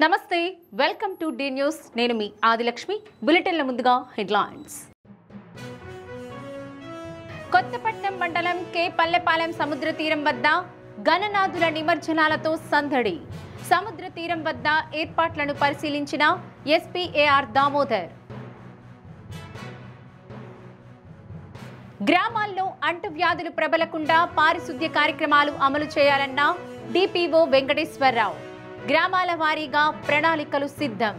నమస్తే welcome to D news నేను మీ ఆదిలక్ష్మి బులెటిన్ల ముందుగా హెడ్లైన్స్ కొత్తపట్నం మండలం కే పల్లెపాలెం సముద్ర తీరం వద్ద గణనాథుల నిమజ్జనాలతో సందడి సముద్ర తీరం వద్ద ఏర్పాట్లను పరిశీలించిన ఎస్పీ ఏఆర్ దామోదర్ గ్రామాల్లో అంటువ్యాధులు ప్రబలకుండా పారిశుద్ధ్య కార్యక్రమాలు అమలు చేయాలన్న డిపిఓ వెంకటేశ్వరరావు గ్రామాల వారీగా ప్రణాళికలు సిద్ధం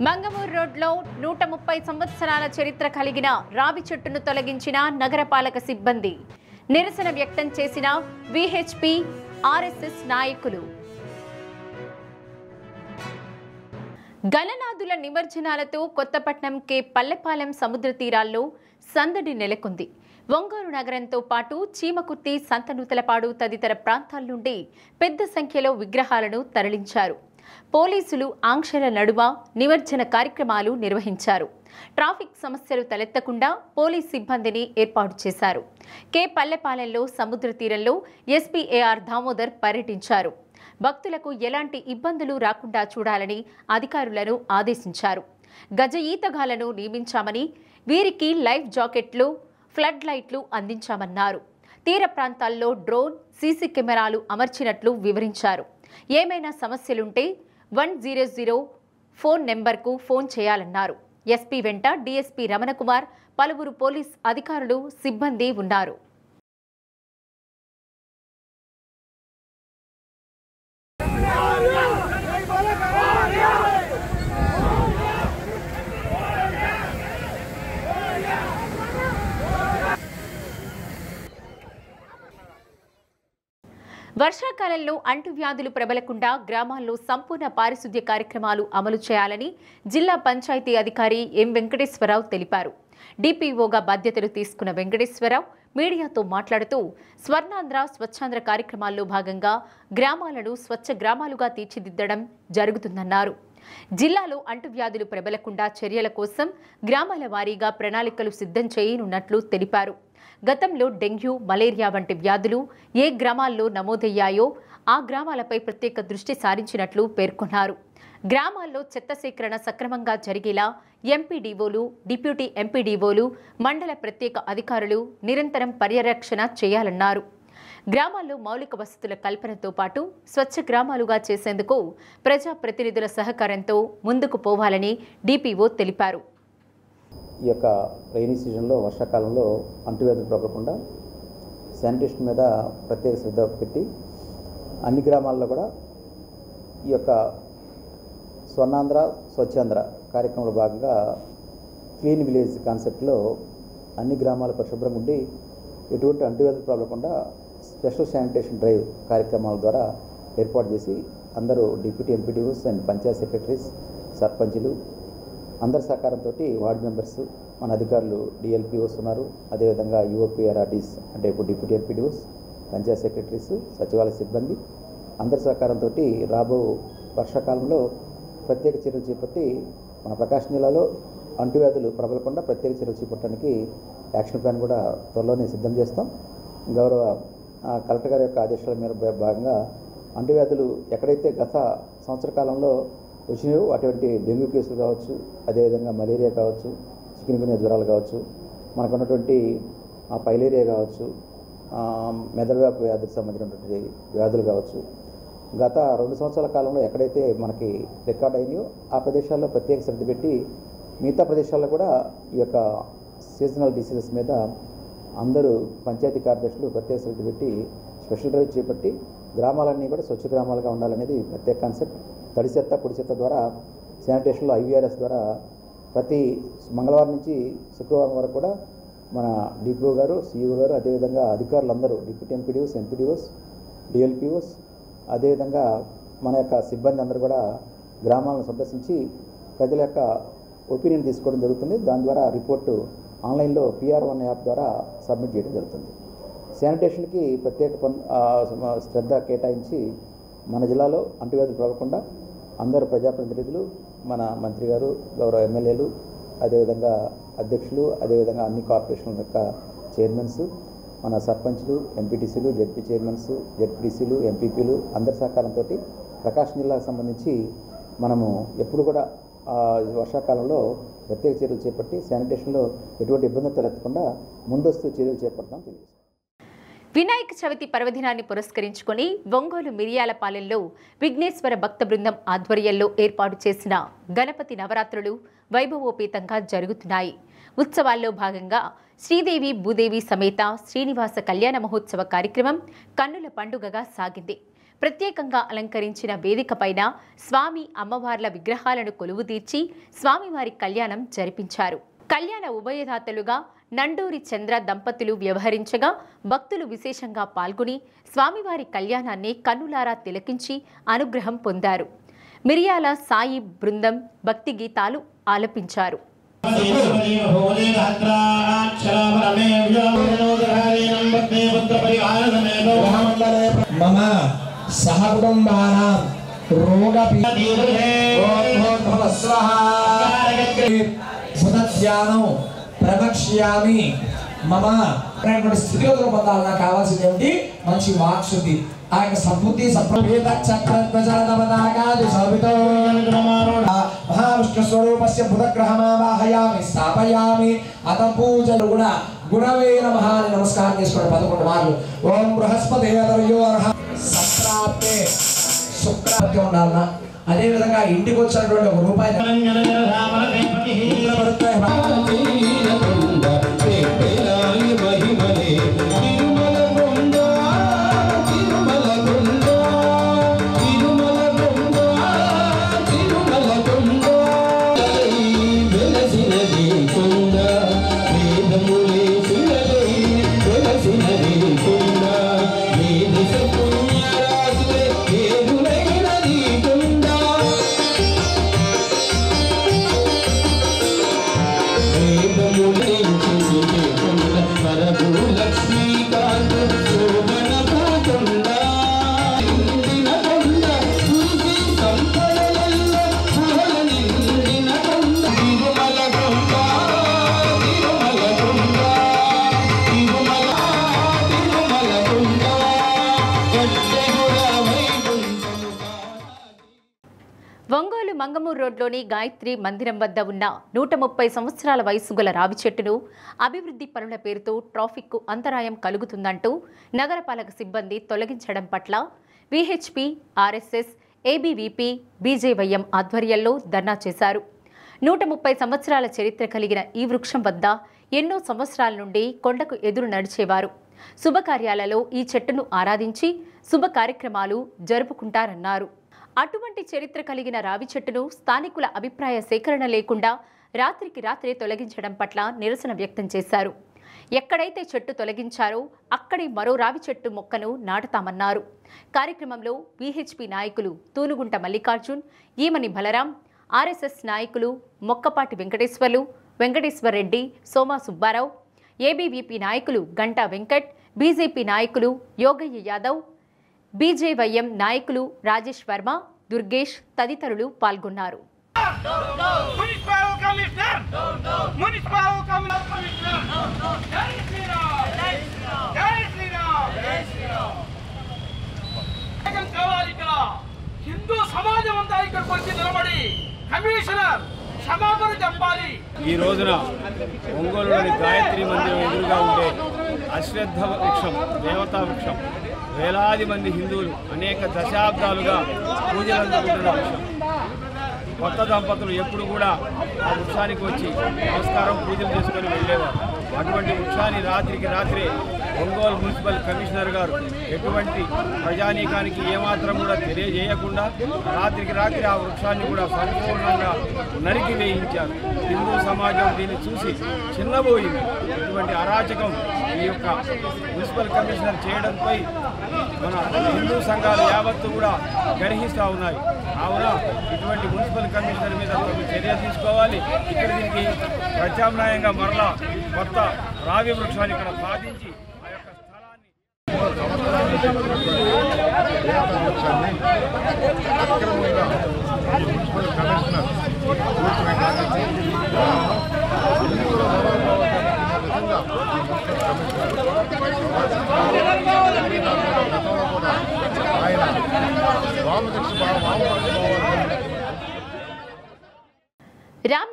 మంగమూరు రోడ్లో 130 సంవత్సరాల చరిత్ర కలిగిన రావి చెట్టును తొలగించిన నగరపాలక సిబ్బంది నిరసన వ్యక్తం చేసిన విహెచ్పి ఆర్ఎస్ఎస్ నాయకులు గణనాథుల నిమజ్జనాలతో కొత్తపట్నం కే పల్లెపాలెం సముద్ర తీరాల్లో సందడి నెలకొంది. ఒంగోలు నగరంతో పాటు చీమకుర్తి, సంతనూతలపాడు తదితర ప్రాంతాల నుండి పెద్ద సంఖ్యలో విగ్రహాలను తరలించారు. పోలీసులు ఆంక్షల నడుమ నిమజ్జన కార్యక్రమాలు నిర్వహించారు. ట్రాఫిక్ సమస్యలు తలెత్తకుండా పోలీస్ సిబ్బందిని ఏర్పాటు చేశారు. కే పల్లెపాలెంలో సముద్ర తీరంలో ఎస్పీ ఏఆర్ దామోదర్ పర్యటించారు. భక్తులకు ఎలాంటి ఇబ్బందులు రాకుండా చూడాలని అధికారులను ఆదేశించారు. గజ ఈతగాళ్లను నియమించామని, వీరికి లైఫ్ జాకెట్లు, ఫ్లడ్ లైట్లు అందించామన్నారు. తీర ప్రాంతాల్లో డ్రోన్, సీసీ కెమెరాలు అమర్చినట్లు వివరించారు. ఏమైనా సమస్యలుంటే 100 ఫోన్ నెంబర్కు ఫోన్ చేయాలన్నారు. ఎస్పీ వెంట డీఎస్పీ రమణకుమార్, పలువురు పోలీస్ అధికారులు, సిబ్బంది ఉన్నారు. వర్షాకాలంలో అంటువ్యాధులు ప్రబలకుండా గ్రామాల్లో సంపూర్ణ పారిశుద్ధ్య కార్యక్రమాలు అమలు చేయాలని జిల్లా పంచాయతీ అధికారి ఎం వెంకటేశ్వరరావు తెలిపారు. డిపిఓగా బాధ్యతలు తీసుకున్న వెంకటేశ్వరరావు మీడియాతో మాట్లాడుతూ స్వర్ణాంధ్ర స్వచ్ఛాంధ్ర కార్యక్రమాల్లో భాగంగా గ్రామాలను స్వచ్ఛ గ్రామాలుగా తీర్చిదిద్దడం జరుగుతుందన్నారు. జిల్లాలో అంటువ్యాధులు ప్రబలకుండా చర్యల కోసం గ్రామాల వారీగా ప్రణాళికలు సిద్ధం చేయనున్నట్లు తెలిపారు. గతంలో డెంగ్యూ, మలేరియా వంటి వ్యాధులు ఏ గ్రామాల్లో నమోదయ్యాయో ఆ గ్రామాలపై ప్రత్యేక దృష్టి సారించినట్లు పేర్కొన్నారు. గ్రామాల్లో చెత్త సేకరణ సక్రమంగా జరిగేలా ఎంపీడీఓలు, డిప్యూటీ ఎంపీడీఓలు, మండల ప్రత్యేక అధికారులు నిరంతరం పర్యవేక్షణ చేయాలన్నారు. గ్రామాల్లో మౌలిక వసతుల కల్పనతో పాటు స్వచ్ఛ గ్రామాలుగా చేసేందుకు ప్రజాప్రతినిధుల సహకారంతో ముందుకు పోవాలని డిపిఓ తెలిపారు. ఈ యొక్క రైనీ సీజన్లో, వర్షాకాలంలో అంటువ్యాధులు ప్రబలకుండా శానిటేషన్ మీద ప్రత్యేక శ్రద్ధ పెట్టి అన్ని గ్రామాల్లో కూడా ఈ యొక్క స్వర్ణాంధ్ర స్వచ్ఛాంధ్ర కార్యక్రమంలో భాగంగా క్లీన్ విలేజ్ కాన్సెప్ట్లో అన్ని గ్రామాలు పరిశుభ్రంగా ఉండి ఎటువంటి అంటువ్యాధులు ప్రబలకుండా స్పెషల్ శానిటేషన్ డ్రైవ్ కార్యక్రమాల ద్వారా ఏర్పాటు చేసి అందరూ deputy MPDOs and Panchayat secretaries, సర్పంచులు అందరి సహకారంతో వార్డు మెంబర్స్, మన అధికారులు డిఎల్పిఓస్ ఉన్నారు. అదేవిధంగా యూఓపీఆర్ఆర్డీస్ అంటే ఇప్పుడు డిప్యూటీ ఎంపీడీఓస్, పంచాయత్ సెక్రటరీస్, సచివాలయ సిబ్బంది అందరి సహకారంతో రాబో వర్షాకాలంలో ప్రత్యేక చర్యలు చేపట్టి మన ప్రకాశం జిల్లాలో అంటువ్యాధులు ప్రబలకుండా ప్రత్యేక చర్యలు చేపట్టడానికి యాక్షన్ ప్లాన్ కూడా త్వరలోనే సిద్ధం చేస్తాం. గౌరవ కలెక్టర్ గారి యొక్క ఆదేశాల మేర భాగంగా అంటువ్యాధులు ఎక్కడైతే గత సంవత్సర కాలంలో వచ్చినాయో అటువంటి డెంగ్యూ కేసులు కావచ్చు, అదేవిధంగా మలేరియా కావచ్చు, చికెన్గున్యా జ్వరాలు కావచ్చు, మనకు ఉన్నటువంటి పైలేరియా కావచ్చు, మెదడువ్యాప వ్యాధులకు సంబంధించినటువంటి వ్యాధులు కావచ్చు, గత 2 సంవత్సరాల కాలంలో ఎక్కడైతే మనకి రికార్డ్ అయినాయో ఆ ప్రదేశాల్లో ప్రత్యేక శ్రద్ధ పెట్టి మిగతా ప్రదేశాల్లో కూడా ఈ యొక్క సీజనల్ డిసీజెస్ మీద అందరూ పంచాయతీ కార్యదర్శులు ప్రత్యేక శ్రద్ధ పెట్టి స్పెషల్ డ్రైవ్ చేపట్టి గ్రామాలన్నీ కూడా స్వచ్ఛ గ్రామాలుగా ఉండాలనేది ప్రత్యేక కాన్సెప్ట్. తడి చెత్త, పొడి చెత్త ద్వారా శానిటేషన్లో ఐవీఆర్ఎస్ ద్వారా ప్రతి మంగళవారం నుంచి శుక్రవారం వరకు కూడా మన డిపిఓ గారు, సిఇఓ గారు, అదేవిధంగా అధికారులందరూ డిప్యూటీ ఎంపీడీఓస్, ఎంపీడీఓస్, డిఎల్పిఓస్, అదేవిధంగా మన యొక్క సిబ్బంది అందరూ కూడా గ్రామాలను సందర్శించి ప్రజల యొక్క ఒపీనియన్ తీసుకోవడం జరుగుతుంది. దాని ద్వారా రిపోర్టు ఆన్లైన్లో PR1 యాప్ ద్వారా సబ్మిట్ చేయడం జరుగుతుంది. శానిటేషన్కి ప్రత్యేక శ్రద్ధ కేటాయించి మన జిల్లాలో అంటువ్యాధులు ప్రబలకుండా అందరూ ప్రజాప్రతినిధులు, మన మంత్రి గారు, గౌరవ ఎమ్మెల్యేలు, అదేవిధంగా అధ్యక్షులు, అదేవిధంగా అన్ని కార్పొరేషన్ల యొక్క చైర్మన్స్, మన సర్పంచ్లు, ఎంపీటీసీలు, జెడ్పీ చైర్మన్స్, జెడ్పీటీసీలు, ఎంపీపీలు అందరి సహకారంతో ప్రకాశం జిల్లాకు సంబంధించి మనము ఎప్పుడు కూడా వర్షాకాలంలో ప్రత్యేక చర్యలు చేపట్టి శానిటేషన్లో ఎటువంటి ఇబ్బందులు తలెత్తకుండా ముందస్తు చర్యలు చేపడతాం తెలియదు. వినాయక చవితి పర్వదినాన్ని పురస్కరించుకొని ఒంగోలు మిరియాలపాలెంలో విఘ్నేశ్వర భక్త బృందం ఆధ్వర్యంలో ఏర్పాటు చేసిన గణపతి నవరాత్రులు వైభవోపేతంగా జరుగుతున్నాయి. ఉత్సవాల్లో భాగంగా శ్రీదేవి భూదేవి సమేత శ్రీనివాస కళ్యాణ మహోత్సవ కార్యక్రమం కన్నుల పండుగగా సాగింది. ప్రత్యేకంగా అలంకరించిన వేదిక పైన స్వామి అమ్మవార్ల విగ్రహాలను కొలువుదీర్చి స్వామివారి కళ్యాణం జరిపించారు. కళ్యాణ ఉభయదాతలుగా నండూరి చంద్ర దంపతులు వ్యవహరించగా భక్తులు విశేషంగా పాల్గొని స్వామివారి కళ్యాణాన్ని కన్నులారా తిలకించి అనుగ్రహం పొందారు. మిరియాల సాయి బృందం భక్తి గీతాలు ఆలపించారు. ప్రవక్ష్యామి మమ స్థితిగతులు పొందాలి. నాకు కావాల్సింది ఏమిటి? మంచి వాక్శుద్ధి, ఆ యొక్క సద్బుద్ధి, మహావిష్ణు స్వరూపస్య బుధగ్రహమావాహయామి స్థాపయామి అత పూజలు కూడా గుణవే నమః అని నమస్కారం చేసుకోండి 11 మార్లు. ఓం బృహస్పతే సంప్రాప్తే శుక్రపతి ఉండాలన్నా. అదేవిధంగా ఇంటికి వచ్చినటువంటి 1 రూపాయి ఒంగోలు మంగమూరు రోడ్లోని గాయత్రి మందిరం వద్ద ఉన్న 130 సంవత్సరాల వయసు గల రావి చెట్టును అభివృద్ధి పనుల పేరుతో ట్రాఫిక్కు అంతరాయం కలుగుతుందంటూ నగరపాలక సిబ్బంది తొలగించడం పట్ల విహెచ్పి, ఆర్ఎస్ఎస్, ఏబీవీపీ, బీజేవైఎం ఆధ్వర్యంలో ధర్నా చేశారు. 130 సంవత్సరాల చరిత్ర కలిగిన ఈ వృక్షం వద్ద ఎన్నో సంవత్సరాల నుండి కొండకు ఎదురు నడిచేవారు. శుభకార్యాలలో ఈ చెట్టును ఆరాధించి శుభ కార్యక్రమాలు జరుపుకుంటారన్నారు. అటువంటి చరిత్ర కలిగిన రావి చెట్టును స్థానికుల అభిప్రాయ సేకరణ లేకుండా రాత్రికి రాత్రే తొలగించడం పట్ల నిరసన వ్యక్తం చేశారు. ఎక్కడైతే చెట్టు తొలగించారో అక్కడే మరో రావి చెట్టు మొక్కను నాటుతామన్నారు. కార్యక్రమంలో విహెచ్పి నాయకులు తూనుగుంట మల్లికార్జున్, ఈమని బలరాం, ఆర్ఎస్ఎస్ నాయకులు మొక్కపాటి వెంకటేశ్వర్లు, వెంకటేశ్వర్ రెడ్డి, సోమా సుబ్బారావు, ఏబీవీపీ నాయకులు గంటా వెంకట్, బీజేపీ నాయకులు యోగయ్య యాదవ్, బీజేవైఎం నాయకులు రాజేష్ వర్మ, దుర్గేష్ తదితరులు పాల్గొన్నారు. హిందూ సమాజం అంతా ఇక్కడికి వచ్చి నిలబడి కమిషనర్ క్షమాపణ చెప్పాలి. ఈ రోజున ఒంగోలులోని గాయత్రి మందిరం ఎదురుగా ఉండే అశ్వత్థ వృక్షం, దేవతా వృక్షం, వేలాది మంది హిందువులు అనేక దశాబ్దాలుగా పూజలు అందుకుంటున్న వృక్షం. కొత్త దంపతులు ఎప్పుడు కూడా ఆ వృక్షానికి వచ్చి నమస్కారం, పూజలు చేసుకొని వెళ్ళేవారు. అటువంటి వృక్షాన్ని రాత్రికి రాత్రే ఒంగోలు మున్సిపల్ కమిషనర్ గారు ఎటువంటి ప్రజానీకానికి ఏమాత్రం కూడా తెలియజేయకుండా రాత్రికి రాత్రి ఆ వృక్షాన్ని కూడా సంపూర్ణంగా నరికి వేయించారు. హిందూ సమాజం దీన్ని చూసి చిన్నబోయింది. ఇటువంటి అరాచకం ఈ యొక్క మున్సిపల్ కమిషనర్ చేయడంపై మన హిందూ సంఘాలు యావత్తు కూడా గర్హిస్తూ ఉన్నాయి. కావున ఇటువంటి మున్సిపల్ కమిషనర్ మీద చర్య తీసుకోవాలి. ఇక్కడ దీనికి ప్రత్యామ్నాయంగా మరలా కొత్త రావి వృక్షాన్ని ఇక్కడ సాధించి ఆ యొక్క స్థలాన్ని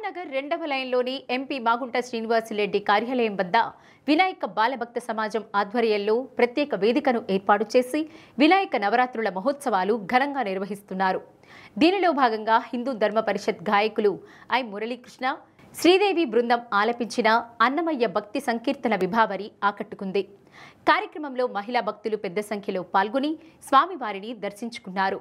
నగర్ 2వ లైన్లోని ఎంపీ మాగుంట శ్రీనివాసులరెడ్డి కార్యాలయం వద్ద వినాయక బాలభక్త సమాజం ఆధ్వర్యంలో ప్రత్యేక వేదికను ఏర్పాటు చేసి వినాయక నవరాత్రుల మహోత్సవాలు ఘనంగా నిర్వహిస్తున్నారు. దీనిలో భాగంగా హిందూ ధర్మ పరిషత్ గాయకులు ఐ మురళీకృష్ణ, శ్రీదేవి బృందం ఆలపించిన అన్నమయ్య భక్తి సంకీర్తన విభావరి ఆకట్టుకుంది. కార్యక్రమంలో మహిళా భక్తులు పెద్ద సంఖ్యలో పాల్గొని స్వామివారిని దర్శించుకున్నారు.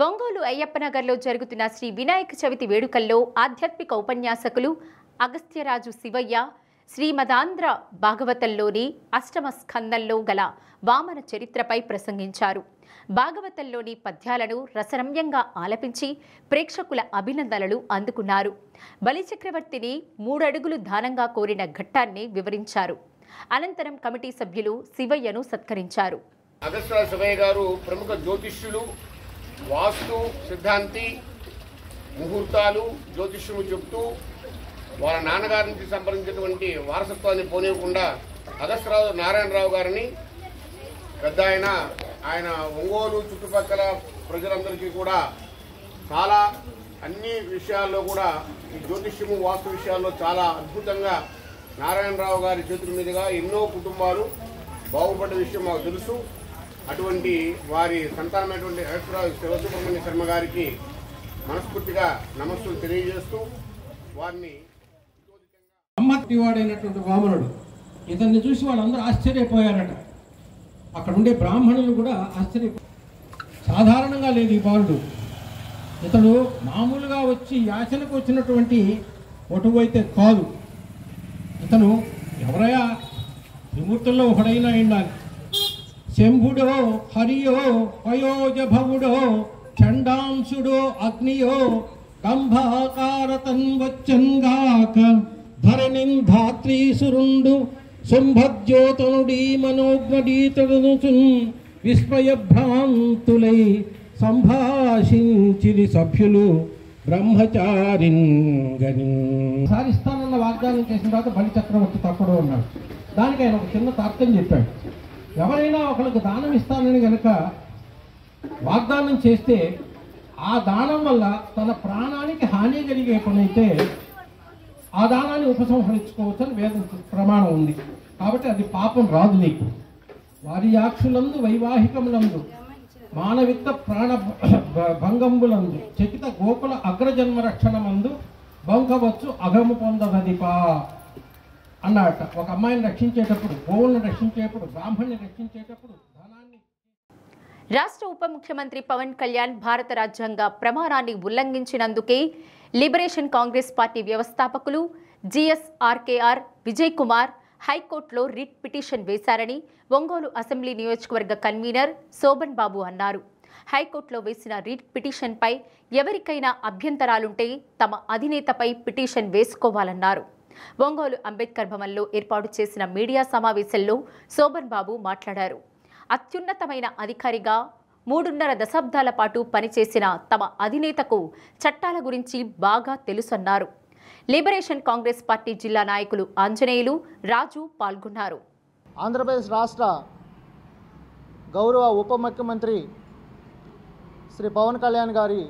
ఒంగోలు అయ్యప్పనగర్లో జరుగుతున్న శ్రీ వినాయక చవితి వేడుకల్లో ఆధ్యాత్మిక ఉపన్యాసకులు అగస్త్యరాజు శివయ్య శ్రీమదాంధ్ర భాగవతంలోని అష్టమ స్కందంలో గల వామన చరిత్రపై ప్రసంగించారు. భాగవతంలోని పద్యాలను రసరమ్యంగా ఆలపించి ప్రేక్షకుల అభినందనలు అందుకున్నారు. బలిచక్రవర్తిని 3 అడుగులు దానంగా కోరిన ఘట్టాన్ని వివరించారు. అనంతరం కమిటీ సభ్యులు శివయ్యను సత్కరించారు. అగస్త్యరాజు శివయ్య గారు ప్రముఖ జ్యోతిష్యులు, వాస్తు సిద్ధాంతి, ముహూర్తాలు జ్యోతిష్యము చెప్తూ వాళ్ళ నాన్నగారి నుంచి సంప్రదించినటువంటి వారసత్వాన్ని పోనివ్వకుండా అగస్త్యరాజు నారాయణరావు గారిని పెద్ద ఆయన ఒంగోలు చుట్టుపక్కల ప్రజలందరికీ కూడా చాలా అన్ని విషయాల్లో కూడా ఈ జ్యోతిష్యము వాస్తు విషయాల్లో చాలా అద్భుతంగా నారాయణరావు గారి చేతుల మీదుగా ఎన్నో కుటుంబాలు బాగుపడ్డ విషయం మాకు తెలుసు. అటువంటి వారి సంతానమైనటువంటి అగస్త్యరాజు శివసుబ్రహ్మణ్య శర్మ గారికి మనస్ఫూర్తిగా నమస్సులు తెలియజేస్తూ వారిని అమ్మటివాడైనటువంటి వామనుడు ఇతన్ని చూసి వాళ్ళందరూ ఆశ్చర్యపోయారట. అక్కడ ఉండే బ్రాహ్మణులు కూడా సాధారణంగా లేదు ఈ బాలుడు. ఇతడు మామూలుగా వచ్చి యాచనకు వచ్చినటువంటి ఒటువైతే కాదు. ఇతను ఎవరయ్యా త్రిమూర్తుల్లో ఒకడైనా ఉండాలి. శంభుడో, హరియో, పయోజభవుడో, చండాంశుడో, అగ్నియో, కంభాకారతన్వచ్చంగాక ధరణిం ధాత్రీసురుండు శుంభజ్యోతనుడీ మనోజ్ఞడీతడుచున్ విస్మయభ్రాంతులై సంభాషించిరి సభ్యులు బ్రహ్మచారిని. సారిస్తానన్న వాగ్దానం చేసిన తర్వాత బలి చక్రవర్తి తప్పడు అన్నాడు. దానికి ఆయన ఒక చిన్న తర్కం చెప్పాడు. ఎవరైనా ఒకరికి దానం ఇస్తానని కనుక వాగ్దానం చేస్తే ఆ దానం వల్ల తన ప్రాణానికి హాని కలిగే పనైతే ఆ దానాన్ని ఉపసంహరించుకోవచ్చని వేద ప్రమాణం ఉంది. కాబట్టి అది పాపం రాదు నీకు. వారి యాక్షులందు వైవాహికములందు మానవిత్త ప్రాణ భంగంబులందు చకిత గోకుల అగ్రజన్మ రక్షణమందు బంకవచ్చు అగము పొందదదిపా. అన్నట. ఒక అమ్మాయిని రక్షించేటప్పుడు, గోవులను రక్షించేటప్పుడు, బ్రాహ్మణ్ణి రక్షించేటప్పుడు ధనాన్ని. రాష్ట్ర ఉప ముఖ్యమంత్రి పవన్ కళ్యాణ్ భారత రాజ్యాంగ ప్రమాణాన్ని ఉల్లంఘించినందుకే లిబరేషన్ కాంగ్రెస్ పార్టీ వ్యవస్థాపకులు జిఎస్ఆర్కేఆర్ విజయ్ కుమార్ హైకోర్టులో రిట్ పిటిషన్ వేశారని ఒంగోలు అసెంబ్లీ నియోజకవర్గ కన్వీనర్ శోభన్ బాబు అన్నారు. హైకోర్టులో వేసిన రిట్ పిటిషన్పై ఎవరికైనా అభ్యంతరాలుంటే తమ అధినేతపై పిటిషన్ వేసుకోవాలన్నారు. ఒంగోలు అంబేద్కర్ భవన్లో ఏర్పాటు చేసిన మీడియా సమావేశంలో శోభన్ బాబు మాట్లాడారు. అత్యున్నతమైన అధికారిగా 3.5 దశాబ్దాల పాటు పనిచేసిన తమ అధినేతకు చట్టాల గురించి బాగా తెలుసన్నారు. లిబరేషన్ కాంగ్రెస్ పార్టీ జిల్లా నాయకులు ఆంజనేయులు, రాజు పాల్గొన్నారు. ఆంధ్రప్రదేశ్ రాష్ట్ర గౌరవ ఉప ముఖ్యమంత్రి శ్రీ పవన్ కళ్యాణ్ గారి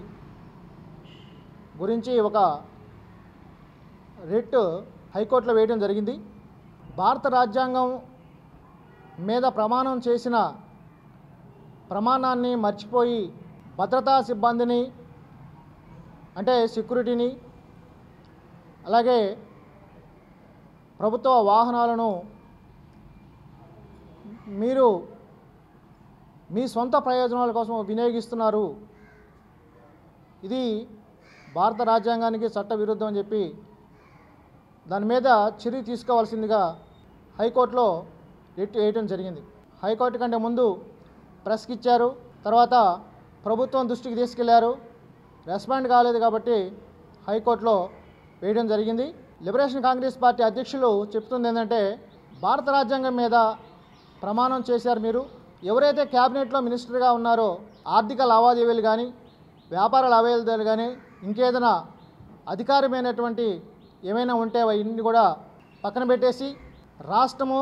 గురించి ఒక రిట్ హైకోర్టులో వేయడం జరిగింది. భారత రాజ్యాంగం మీద ప్రమాణం చేసిన ప్రమాణాన్ని మర్చిపోయి భద్రతా సిబ్బందిని అంటే సెక్యూరిటీని, అలాగే ప్రభుత్వ వాహనాలను మీరు మీ సొంత ప్రయోజనాల కోసం వినియోగిస్తున్నారు, ఇది భారత రాజ్యాంగానికి చట్ట విరుద్ధం అని చెప్పి దాని మీద చర్య తీసుకోవాల్సిందిగా హైకోర్టులో రిట్ వేయడం జరిగింది. హైకోర్టు కంటే ముందు ప్రెస్కి ఇచ్చారు, తర్వాత ప్రభుత్వం దృష్టికి తీసుకెళ్లారు, రెస్పాండ్ కాలేదు కాబట్టి హైకోర్టులో వేయడం జరిగింది. లిబరేషన్ కాంగ్రెస్ పార్టీ అధ్యక్షులు చెప్తుంది ఏంటంటే, భారత రాజ్యాంగం మీద ప్రమాణం చేశారు మీరు. ఎవరైతే క్యాబినెట్లో మినిస్టర్గా ఉన్నారో ఆర్థిక లావాదేవీలు కానీ, వ్యాపార లావాదేవీలు కానీ, ఇంకేదైనా అధికారమైనటువంటి ఏమైనా ఉంటే అవన్నీ కూడా పక్కన పెట్టేసి రాష్ట్రము,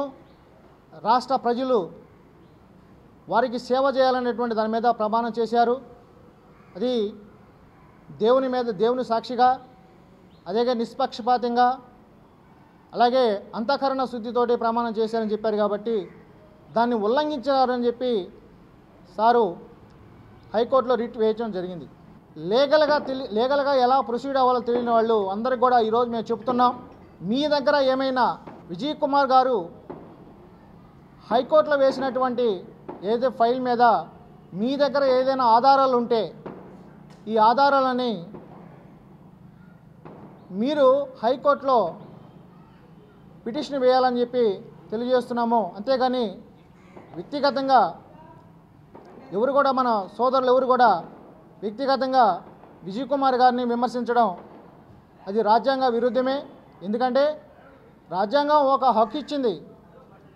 రాష్ట్ర ప్రజలు వారికి సేవ చేయాలనేటువంటి దాని మీద ప్రమాణం చేశారు. అది దేవుని సాక్షిగా, అదే నిష్పక్షపాతంగా, అలాగే అంతఃకరణ శుద్ధితోటి ప్రమాణం చేశారని చెప్పారు. కాబట్టి దాన్ని ఉల్లంఘించారని చెప్పి సారు హైకోర్టులో రిట్ వేయడం జరిగింది. లీగల్గా ఎలా ప్రొసీడ్ అవ్వాలో తెలియని వాళ్ళు అందరికి కూడా ఈరోజు మేము చెప్తున్నాం, మీ దగ్గర ఏమైనా విజయ్ కుమార్ గారు హైకోర్టులో వేసినటువంటి ఏదైతే ఫైల్ మీద మీ దగ్గర ఏదైనా ఆధారాలు ఉంటే ఈ ఆధారాలని మీరు హైకోర్టులో పిటిషన్ వేయాలని చెప్పి తెలియజేస్తున్నాము. అంతేగాని వ్యక్తిగతంగా ఎవరు కూడా, మన సోదరులు ఎవరు కూడా వ్యక్తిగతంగా విజయ్ కుమార్ గారిని విమర్శించడం అది రాజ్యాంగ విరుద్ధమే. ఎందుకంటే రాజ్యాంగం ఒక హక్కు ఇచ్చింది,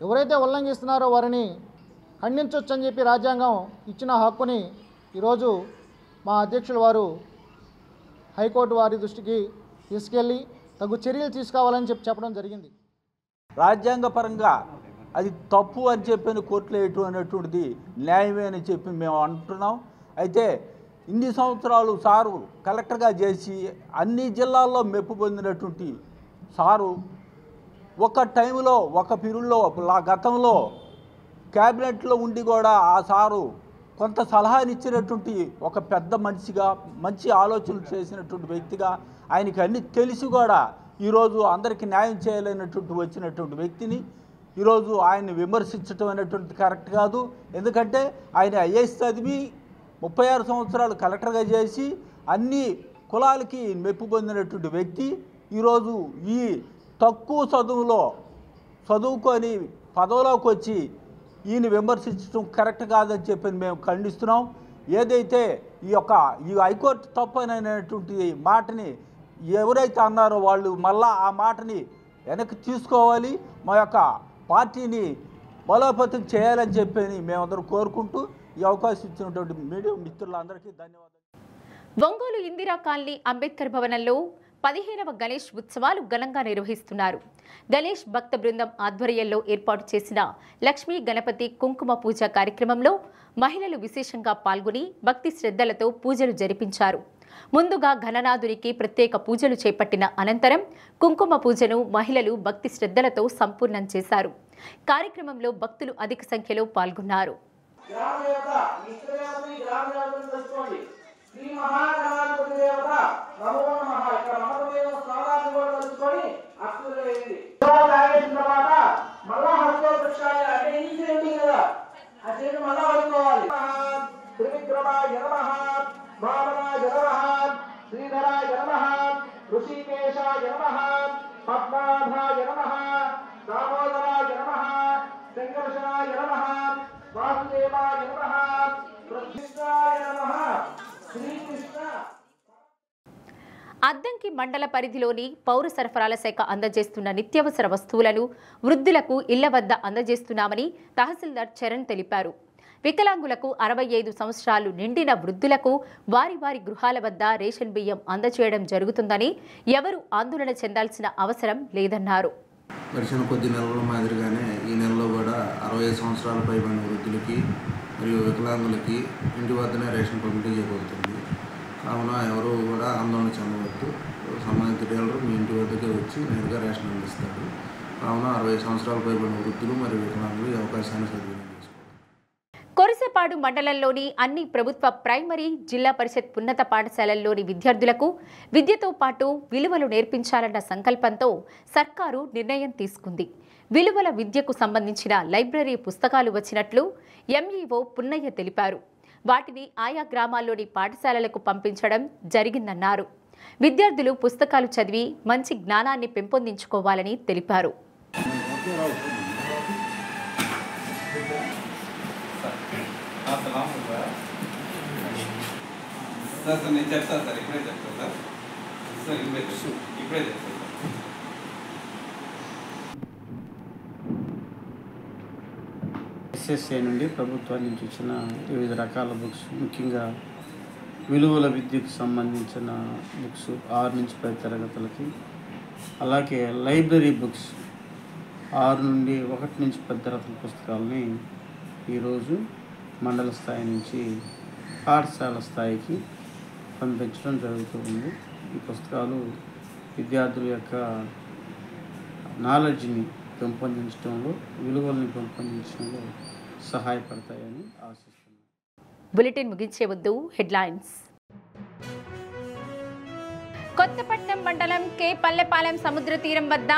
ఎవరైతే ఉల్లంఘిస్తున్నారో వారిని ఖండించవచ్చు అని చెప్పి రాజ్యాంగం ఇచ్చిన హక్కుని ఈరోజు మా అధ్యక్షుల వారు హైకోర్టు వారి దృష్టికి తీసుకెళ్ళి తగు చర్యలు తీసుకోవాలని చెప్పడం జరిగింది. రాజ్యాంగపరంగా అది తప్పు అని చెప్పి కోర్టులో వేయటం అనేటువంటిది న్యాయమే అని చెప్పి మేము అంటున్నాం. అయితే ఇన్ని సంవత్సరాలు సారు కలెక్టర్గా చేసి అన్ని జిల్లాల్లో మెప్పు పొందినటువంటి సారు ఒక టైంలో, ఒక పీరియడ్లో, గతంలో క్యాబినెట్లో ఉండి కూడా ఆ సారు కొంత సలహానిచ్చినటువంటి ఒక పెద్ద మనిషిగా, మంచి ఆలోచనలు చేసినటువంటి వ్యక్తిగా, ఆయనకి అన్ని తెలిసి కూడా ఈరోజు అందరికీ న్యాయం చేయలేనటువంటి వచ్చినటువంటి వ్యక్తిని ఈరోజు ఆయన్ని విమర్శించడం అనేటువంటిది కరెక్ట్ కాదు. ఎందుకంటే ఆయన ఐఏఎస్ చదివి 36 సంవత్సరాలు కలెక్టర్గా చేసి అన్ని కులాలకి మెప్పు పొందినటువంటి వ్యక్తి ఈరోజు ఈ తక్కువ చదువుకొని పదవిలోకి వచ్చి ఈయన విమర్శించడం కరెక్ట్ కాదని చెప్పి మేము ఖండిస్తున్నాం. ఏదైతే ఈ హైకోర్టు తప్పనటువంటి మాటని ఎవరైతే అన్నారో వాళ్ళు మళ్ళా ఆ మాటని వెనక్కి తీసుకోవాలి, మా యొక్క పార్టీని బలోపేతం చేయాలని చెప్పి మేమందరం కోరుకుంటూ ఈ అవకాశం ఇచ్చినటువంటి మీడియా మిత్రులందరికీ ధన్యవాదాలు. ఒంగోలు ఇందిరా కాలనీ అంబేద్కర్ భవనంలో 15వ గణేష్ ఉత్సవాలు ఘనంగా నిర్వహిస్తున్నారు. గణేష్ భక్త బృందం ఆధ్వర్యంలో ఏర్పాటు చేసిన లక్ష్మీ గణపతి కుంకుమ పూజ కార్యక్రమంలో మహిళలు విశేషంగా పాల్గొని భక్తి శ్రద్ధలతో పూజలు జరిపించారు. ముందుగా గణనాథునికి ప్రత్యేక పూజలు చేపట్టిన అనంతరం కుంకుమ పూజను మహిళలు భక్తి శ్రద్ధలతో సంపూర్ణం చేశారు. కార్యక్రమంలో భక్తులు అధిక సంఖ్యలో పాల్గొన్నారు. శ్రీ శ్రీధరాయ నమః ఋషికేశాయ నమః పద్మనాభాయ నమః దామోదరాయ నమః సంకర్షణాయ నమః వాసుదేవాయ నమః కృష్ణాయ నమః శ్రీకృష్ణ. అద్దంకి మండల పరిధిలోని పౌర సరఫరాల శాఖ అందజేస్తున్న నిత్యావసర వస్తువులను వృద్ధులకు ఇళ్ల వద్ద అందజేస్తున్నామని తహసీల్దార్ చరణ్ తెలిపారు. వికలాంగులకు 65 సంవత్సరాలు నిండిన వృద్ధులకు వారి వారి గృహాల వద్ద రేషన్ బియ్యం అందజేయడం జరుగుతుందని, ఎవరు ఆందోళన చెందాల్సిన అవసరం లేదన్నారు. గడిచిన కొద్ది నెలల మాదిరిగానే ఈ నెలలో కూడా 65 సంవత్సరాల పైబడిన వృద్ధులకి మరియు వికలాంగులకి ఇంటి వద్దనే రేషన్ పంపిణీ చేయబడుతుంది. కావున ఎవరు కూడా ఆందోళన చెందవద్దు. సంబంధిత డీలర్ మీ ఇంటి వద్దకే వచ్చి నేరుగా రేషన్ అందిస్తారు. కావున 60 సంవత్సరాల పైబడిన వృద్ధులు మరియు వికలాంగులు ఈ అవకాశాన్ని సద్వినియోగం చేసుకోవాలి. కొరిసపాడు మండలంలోని అన్ని ప్రభుత్వ ప్రైమరీ, జిల్లా పరిషత్ ఉన్నత పాఠశాలల్లోని విద్యార్థులకు విద్యతో పాటు విలువలు నేర్పించాలన్న సంకల్పంతో సర్కారు నిర్ణయం తీసుకుంది. విలువల విద్యకు సంబంధించిన లైబ్రరీ పుస్తకాలు వచ్చినట్లు ఎంఈఓ పున్నయ్య తెలిపారు. వాటిని ఆయా గ్రామాల్లోని పాఠశాలలకు పంపించడం జరిగిందన్నారు. విద్యార్థులు పుస్తకాలు చదివి మంచి జ్ఞానాన్ని పెంపొందించుకోవాలని తెలిపారు. ఎస్ఎస్ఏ నుండి ప్రభుత్వం నుంచి వచ్చిన వివిధ రకాల బుక్స్, ముఖ్యంగా విలువల విద్యకు సంబంధించిన బుక్స్ 6 నుంచి 10 తరగతులకి, అలాగే లైబ్రరీ బుక్స్ 6 నుండి 1 నుంచి 10 తరగతుల పుస్తకాలని ఈరోజు మండల స్థాయి నుంచి పాఠశాల స్థాయికి పంపించడం జరుగుతుంది. ఈ పుస్తకాలు విద్యార్థుల యొక్క నాలెడ్జ్ని పెంపొందించడంలో, విలువల్ని పెంపొందించడంలో సహాయపడతాయని ఆశిస్తున్నాను. బులెటిన్ ముగించే ముందు హెడ్లైన్స్. కొత్తపట్నం మండలం కే పల్లెపాలెం సముద్ర తీరం వద్ద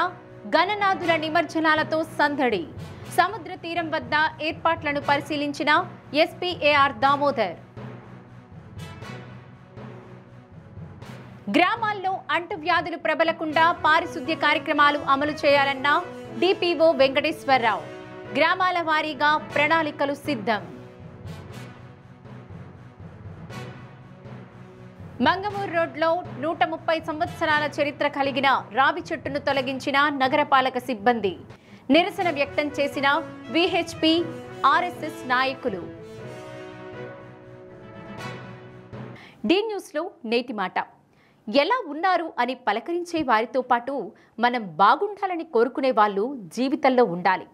గణనాథుల నిమజ్జనాలతో సందడి. సముద్ర తీరం వద్ద ఏర్పాట్లను పరిశీలించిన ఎస్పీ ఏఆర్ దామోదర్. గ్రామాల్లో అంటువ్యాధులు ప్రబలకుండా పారిశుద్ధ్య కార్యక్రమాలు అమలు చేయాలన్న డిపిఓ వెంకటేశ్వరరావు. గ్రామాల వారీగా ప్రణాళికలు సిద్ధం. మంగమూరు రోడ్లో 130 సంవత్సరాల చరిత్ర కలిగిన రావి చెట్టును తొలగించిన నగరపాలక సిబ్బంది. నిరసన వ్యక్తం చేసిన విహెచ్పి, ఆర్ఎస్ఎస్ నాయకులు. డి న్యూస్లో నేటి మాట. ఎలా ఉన్నారు అని పలకరించే వారితో పాటు మనం బాగుండాలని కోరుకునే వాళ్ళు జీవితంలో ఉండాలి.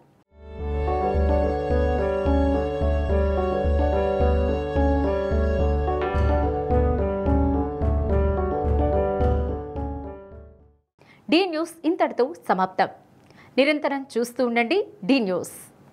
డి న్యూస్ ఇంతటితో సమాప్తం. నిరంతరం చూస్తూ ఉండండి డి న్యూస్.